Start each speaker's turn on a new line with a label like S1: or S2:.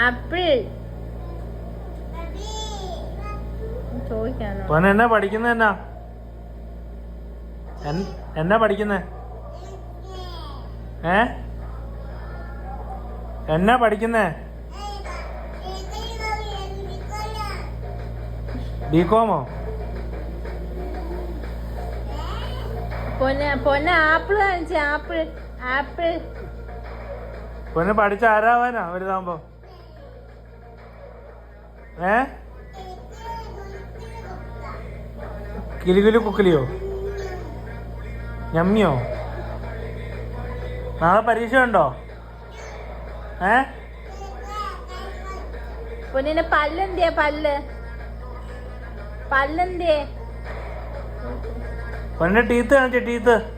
S1: Apple ചോദിക്കാനോ?
S2: എന്നാ പഠിക്കുന്ന എന്നാ പഠിക്കുന്നേ? എന്നാ പഠിക്കുന്നേ? ബികോമോ?
S1: പൊന്നെ ആപ്പിൾ കാണിച്ചേ. ആപ്പിൾ ആപ്പിൾ
S2: പൊന്നെ പഠിച്ച ആരാവാനാ വലുതാകുമ്പോ? കിലുകിലു കുക്കിലിയോ? ഞമ്മിയോ? നാളെ പരീക്ഷ ഉണ്ടോ?
S1: പൊന്നിന്റെ പല്ലെന്തിയെ? പല്ലെന്തിയെ?
S2: പൊന്നെ ടീത്ത് കാണിച്ചേ. ടീത്ത്